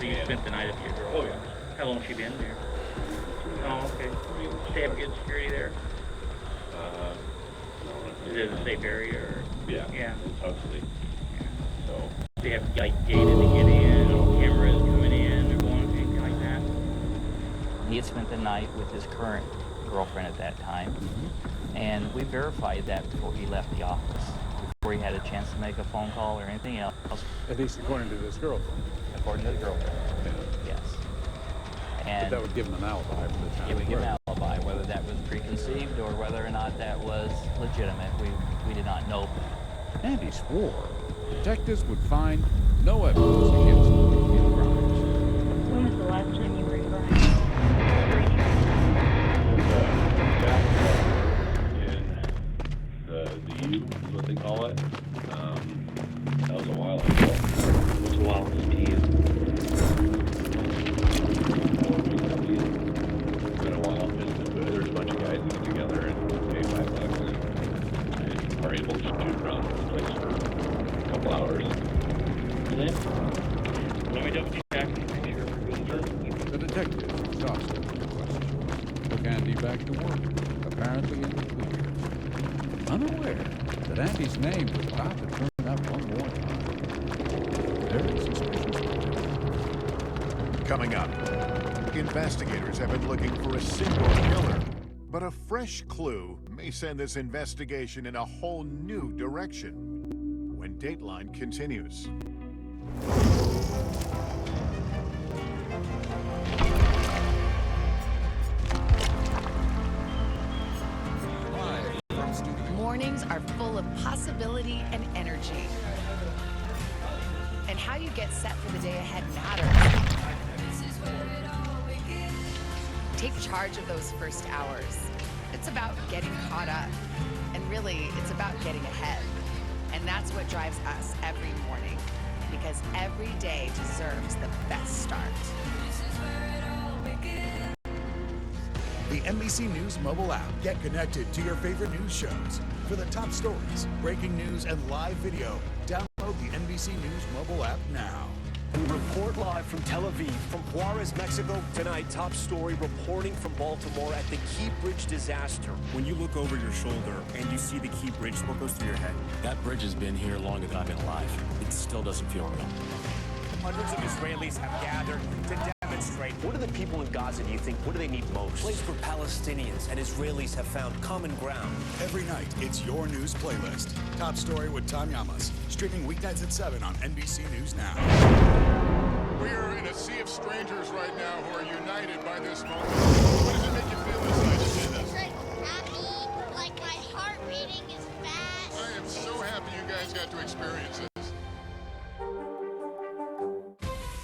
So you spent the night at your girl? Oh, yeah. How long has she been there? Oh, okay. Does she have good security there? Is it a safe area or? Yeah. Yeah. It's Huxley. Yeah. So. They have like gated to get in, or cameras coming in, or going, anything like that. He had spent the night with his current girlfriend at that time, and we verified that before he left the office, before he had a chance to make a phone call or anything else. At least according to this girlfriend. According to the girlfriend. Yeah. Yes. But And that would give him an alibi for the time. it would give an alibi, whether that was preconceived or whether or not that was legitimate. We did not know. Andy swore detectives would find no evidence against him in crimes. When was the last time you were in Brian? In the U is what they call it. That was a while ago. What's a while to you? It's been a while. There's a bunch of guys that get together and pay $5 and are able to shoot around this place for a couple hours. Let me double check and make sure we're good for The detectives exhausted the questions took Andy back to work, apparently in the clear, unaware that Andy's name was about to turn up one more time. Very suspicious. Coming up, investigators have been looking for a single killer, but a fresh clue may send this investigation in a whole new direction. When Dateline continues. Mornings are full of possibility and energy. And how you get set for the day ahead matters. Take charge of those first hours. It's about getting caught up. And really, it's about getting ahead. And that's what drives us every morning. Because every day deserves the best start. The NBC News mobile app. Get connected to your favorite news shows. For the top stories, breaking news, and live video, download the NBC News mobile app now. We report live from Tel Aviv, from Juarez, Mexico. Tonight, top story reporting from Baltimore at the Key Bridge disaster. When you look over your shoulder and you see the Key Bridge, what goes through your head? That bridge has been here longer than I've been alive. It still doesn't feel real. Hundreds of Israelis have gathered to demonstrate. What do the people in Gaza, do you think, what do they need most? A place where Palestinians and Israelis have found common ground. Every night, it's your news playlist. Top Story with Tom Llamas. Streaming weeknights at 7 on NBC News Now. We're in a sea of strangers right now who are united by this moment. What does it make you feel inside to say this? Happy, like my heart beating is fast. I am so happy you guys got to experience this.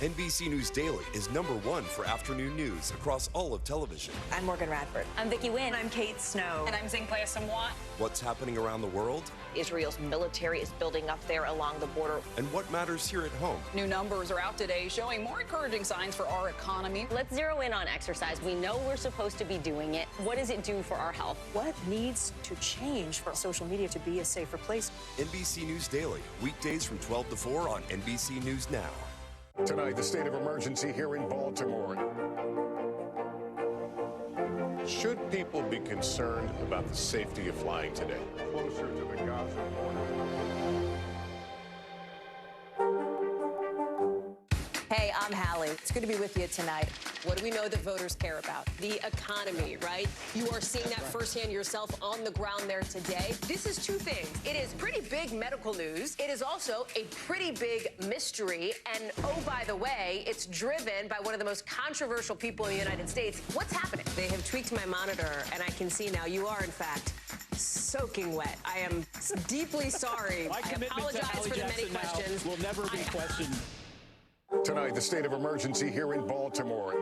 NBC News Daily is #1 for afternoon news across all of television. I'm Morgan Radford. I'm Vicki Wynn. I'm Kate Snow. And I'm Zinklea Samwa. What's happening around the world? Israel's military is building up there along the border. And what matters here at home? New numbers are out today showing more encouraging signs for our economy. Let's zero in on exercise. We know we're supposed to be doing it. What does it do for our health? What needs to change for social media to be a safer place? NBC News Daily, weekdays from 12 to 4 on NBC News Now. Tonight, the state of emergency here in Baltimore. Should people be concerned about the safety of flying today? Closer to the Gaza border. Hey, I'm Hallie. It's good to be with you tonight. What do we know that voters care about? The economy, right? You are seeing that firsthand yourself on the ground there today. This is two things. It is pretty big medical news. It is also a pretty big mystery. And oh, by the way, it's driven by one of the most controversial people in the United States. What's happening? They have tweaked my monitor, and I can see now you are, in fact, soaking wet. I am deeply sorry. My I apologize for the many questions. Will never be questioned. Tonight, the state of emergency here in Baltimore.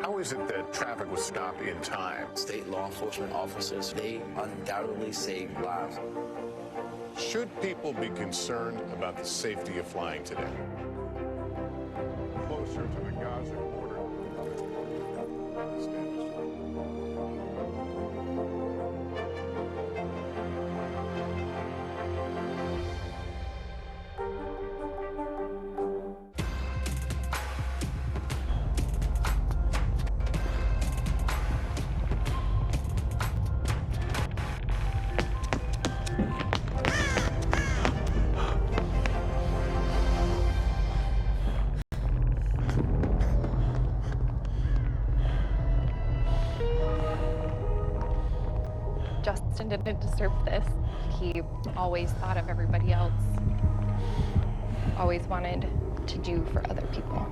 How is it that traffic was stopped in time? State law enforcement officers, they undoubtedly saved lives. Should people be concerned about the safety of flying today? Closer to the Gaza border. Justin didn't deserve this. He always thought of everybody else. Always wanted to do for other people.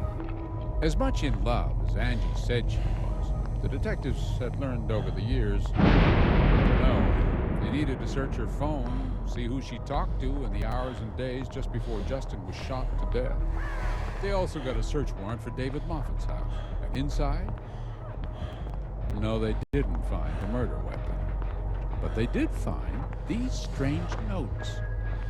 As much in love as Angie said she was, the detectives had learned over the years, they needed to search her phone, see who she talked to in the hours and days just before Justin was shot to death. They also got a search warrant for David Moffat's house. And inside? No, they didn't find the murder weapon. But they did find these strange notes.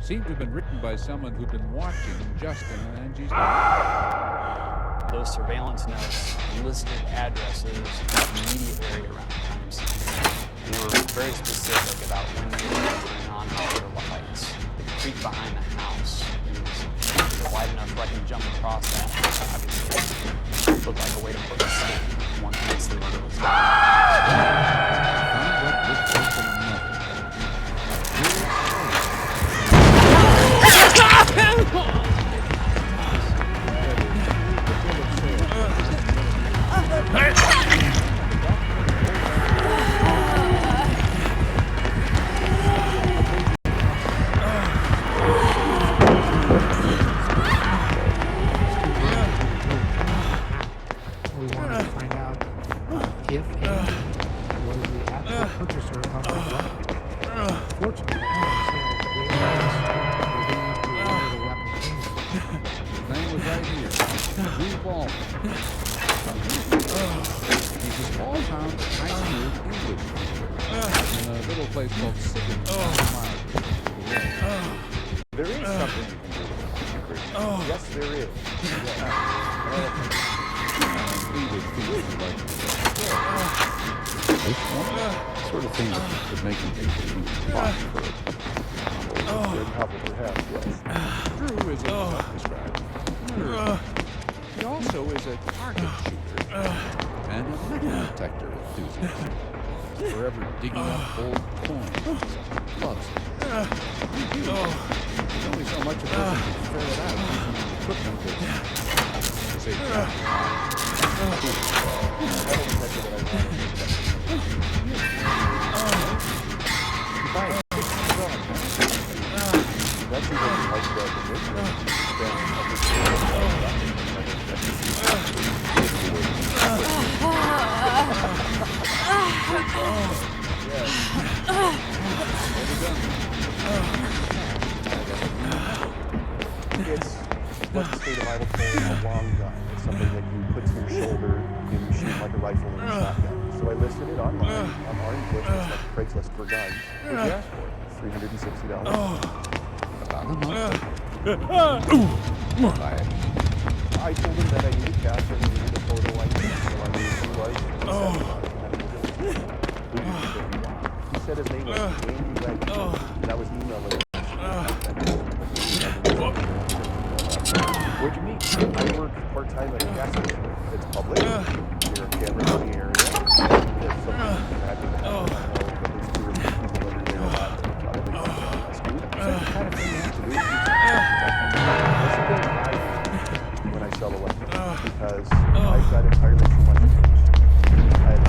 Seemed to have been written by someone who'd been watching Justin and Angie's life. Those surveillance notes listed addresses in the immediate area around the crime scene. They were very specific about when they were turning on outdoor lights. The creek behind the house was wide enough where I can jump across that. Obviously, it looked like a way to put the scene once the murder was done. We wanted to find out if and was the actual purchaser of the weapon. Fortunately, the weapon came from. His name was right here. Drew Ballman. He's a small town high school English teacher in a little place called Siggins. There is something you can do. Yes, there is. This one sort of thing that would make him think that he was fine for Drew is a self-described nerd. He also is a target shooter and a metal detector enthusiast. Forever digging up old coins. Loves it. There's only so much of this that can ferret out using equipment that say It's what the state of Iowa calls a long gun. It's something that you put to your shoulder and shoot like a rifle or a shotgun. So I listed it online on Orange Bush, it's like Craigslist for guns. What did you ask for? $360. About a month. I told him that I needed cash and I needed a photo ID, so I knew who he was. He said his name was Andy Wagner, and that was email address. Where'd you meet? I work part-time at a gas station. It's public. There are cameras in the area. There's some I know at least 2 or 3 people that are there a lot. Probably rescue. So the kind of thing you have to do. That's the thing I do when I sell a weapon, because I've got entirely too much information. I have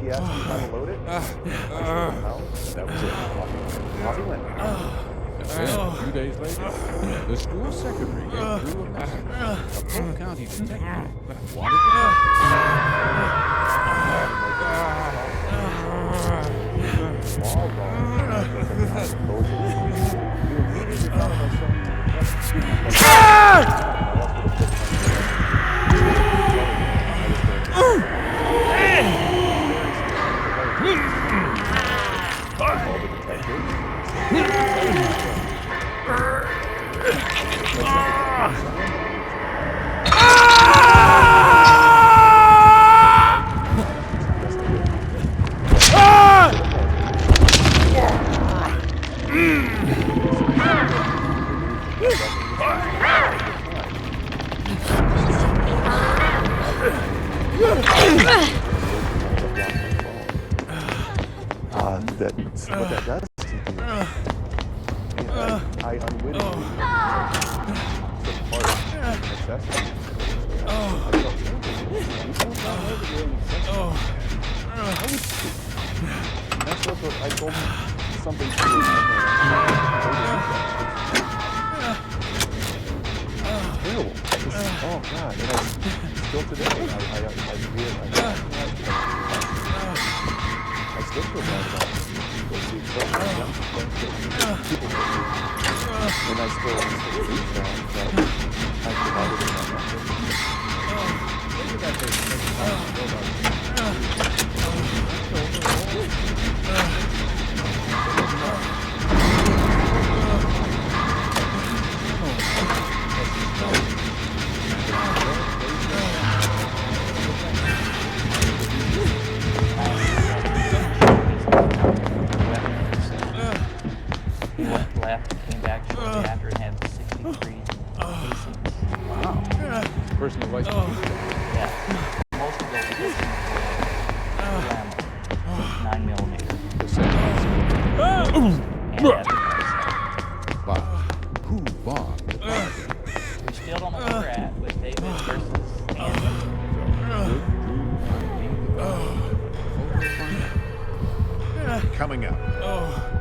He asked me how to load it. I showed him how. That was it. Off he went. And a few days later, the school secretary gave Drew a message. A Polk County detective wanted to talk all wrong. You immediately thought of us. What that does to you. And I unwittingly took part in an assessment. I felt that's what I told him something to terrible. Oh God! And still today, I still feel bad about it. It's the expression of young people and I still believe that I provided in that message. Left, came back shortly after and had 63 casings. Wow. Person who likes to do that. Yeah. Most of those casings were 9mm. Wow. Who bombed the target? We still don't know where we're at with David versus Andy. Coming up,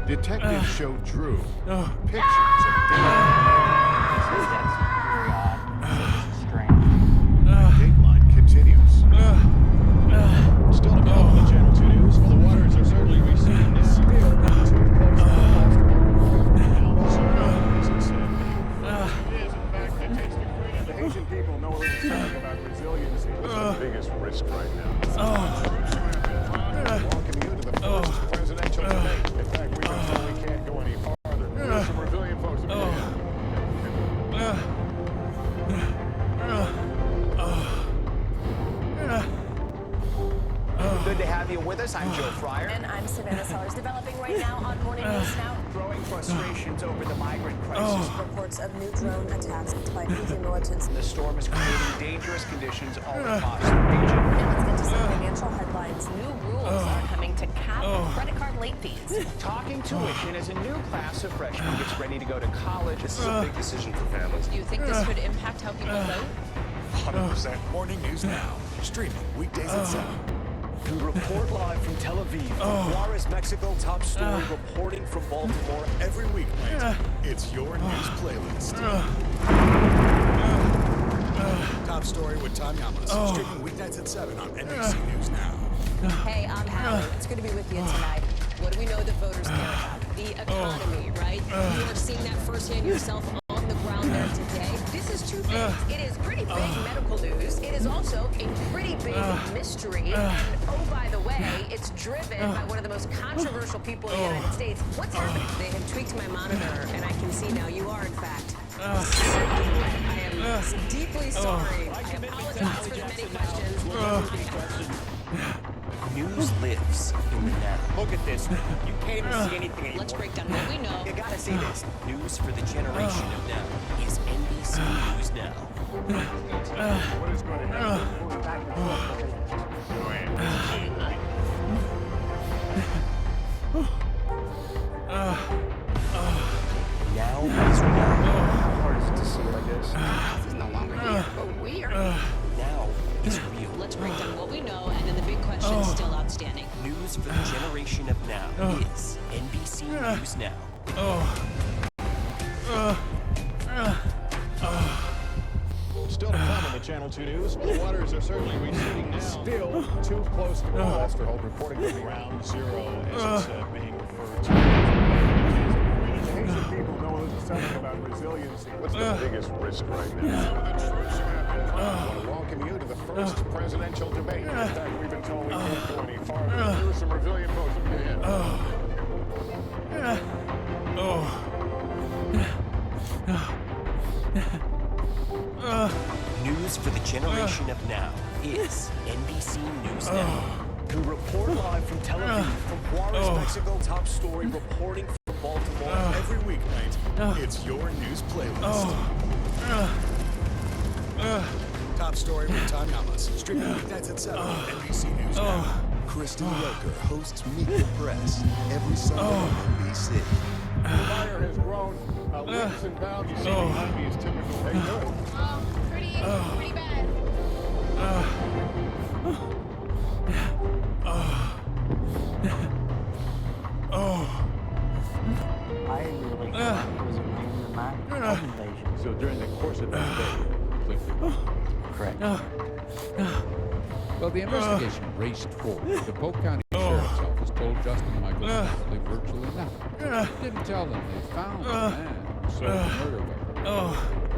detectives show Drew pictures of Dateline continues. Still to come on the Channel 2 News. Well, the waters are certainly receding this spill. Too close to the The Haitian people know what it's talking about resiliency. What's the biggest risk right now? Welcome you to the first presidential debate. In fact, we've been told we can't go any farther. There's some resilient folks in here. Good to have you with us. I'm Joe Fryer. And I'm Savannah Sellers. Developing right now on Morning News Now. Growing frustrations over the migrant crisis. Reports of new drone attacks by Houthi militants. The storm is creating dangerous conditions all across the region. And let's get to some financial headlines. New rules are coming to cap credit card late fees. Talking tuition as a new class of freshmen gets ready to go to college. This is a big decision for families. Do you think this could impact how people vote? 100%. Morning News Now. Streaming weekdays at 7. We report live from Tel Aviv, from Juarez, Mexico. Top story reporting from Baltimore. Every weeknight, it's your news playlist. Top story with Tom Yamas. Streaming weeknights at 7 on NBC News Now. Hey, I'm Hallie. It's good to be with you tonight. What do we know that voters care about? The economy, right? You are seeing that firsthand yourself on the ground there today. This is two things. It is pretty big medical news. It is also a pretty big mystery. And oh, by the way, it's driven by one of the most controversial people in the United States. What's happening? They have tweaked my monitor, and I can see now you are, in fact, I am deeply sorry. I apologize for the many questions. News lives in the now. Look at this. You can't even see anything anymore. Let's break down what we know. You gotta see this. News for the generation of now is NBC News Now. What is going to happen? Going back and Now is now. How hard is it to see like this? This is no longer here, but we are here. Now is real. Let's break down what we know, and then the big question is still outstanding. News for the generation of now is NBC News Now. Still to come on the Channel 2 News. Well, the waters are certainly receding now. Still too close to the Westerholt reporting from ground zero as it's being referred to. The Haitian people know what it's talking about resiliency. What's the biggest risk right now? I want to welcome you to the first presidential debate. In fact, we've been told we can't go any farther. Here's some resilient folks in here. News for the generation of now is NBC News Now. We report live from Tel Aviv, from Juarez, Mexico. Top story reporting from Baltimore. Every weeknight, it's your news playlist. Top Story with Tom Yamas. Streaming weeknights at 7 on NBC News Now. Kristen Welker hosts Meet the Press every Sunday on NBC. The fire has grown leaps and bounds. You see behind me is typical. Hey, good. Pretty bad. I really thought it was a random invasion. So during the course of that day, completely Correct. Well, the investigation raced forward. The Polk County Sheriff's Office told Justin Michael's family virtually nothing. It didn't tell them they found the man who sold the murder weapon,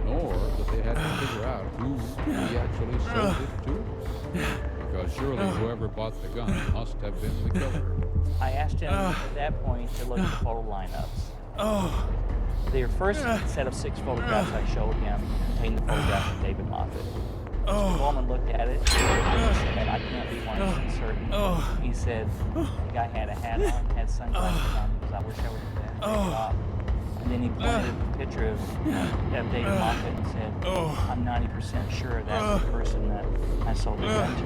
nor that they had to figure out who he actually sold it to. Because surely whoever bought the gun must have been the killer. I asked him at that point to look at the photo lineups. The first set of 6 photographs I showed him contained the photograph of David Moffat. The woman looked at it and said, I can't be 100% certain. He said the guy had a hat on, had sunglasses on, because I wish I would have taken it off. And then he pointed at the picture of David Moffat and said, I'm 90% sure that's the person that I sold the gun to.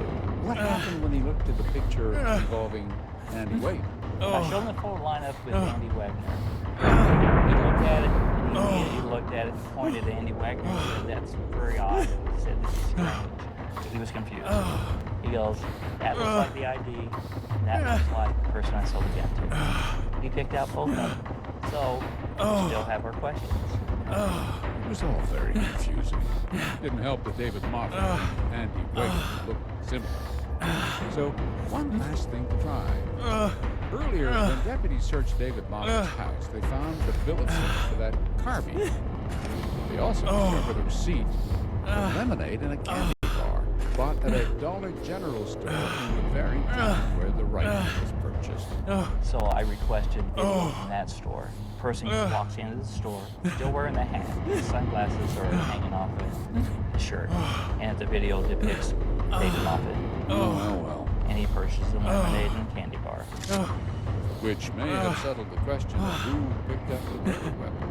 What happened when he looked at the picture involving Andy Wade? I showed him the photo lineup with Andy Wagner. He looked at it, and he immediately looked at it and pointed to Andy Wagner and said, that's very odd. He said, this is strange. He was confused. He goes, that looks like the ID, that looks like the person I sold the gun to. He picked out both of them. So, we still have our questions. It was all very confusing. Didn't help that David Moffat and Andy Wade looked similar. So, one last thing to try. Earlier, when deputies searched David Moffat's house, they found the bill of sale for that carbine. They also discovered a receipt for lemonade in a candy bar bought at a Dollar General store in the very town where the rifle was purchased. So I requested video from that store. The person walks into the store, still wearing the hat, the sunglasses are hanging off of the shirt, and the video depicts David Moffat. Well. And he purchases the lemonade and candy bar. Which may have settled the question of who picked up the murder weapon.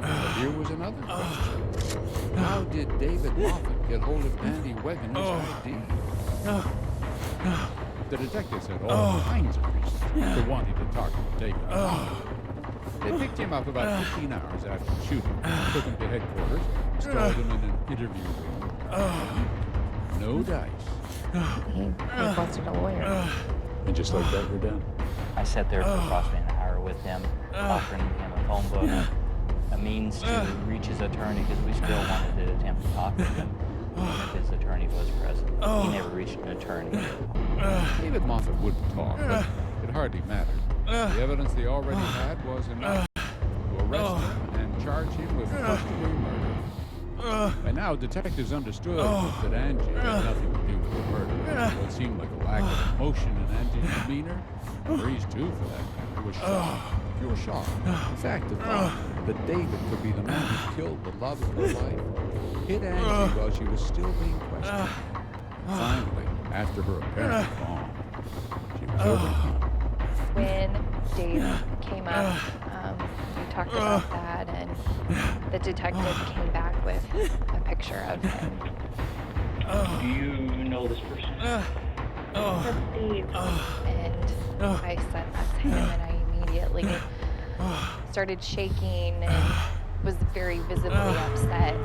But here was another question. How did David Moffat get hold of Andy Wagner's ID? The detectives had all kinds of reasons for wanting to talk to David Moffat. They picked him up about 15 hours after the shooting, took him to headquarters, installed him in an interview room. No dice. He requested a lawyer. And just like that, we're done. I sat there for approximately an hour with him, offering him a phone book, a means to reach his attorney, because we still wanted to attempt to talk to him if his attorney was present. He never reached an attorney. David Moffat wouldn't talk, but it hardly mattered. The evidence they already had was enough to arrest him and charge him with first-degree murder. By now, detectives understood that Angie had nothing to do with the murder. What seemed like a lack of emotion in Angie's demeanor, and Breeze too, for that matter, was shock, pure shock. In fact, the thought that David could be the man who killed the love of her life hit Angie while she was still being questioned. Finally, after her apparent fall, she was overcome. When Dave came up, we talked about that, and the detective came back with a picture of him. Do you know this person? That's Dave. And I said that's him, and I immediately started shaking and was very visibly upset.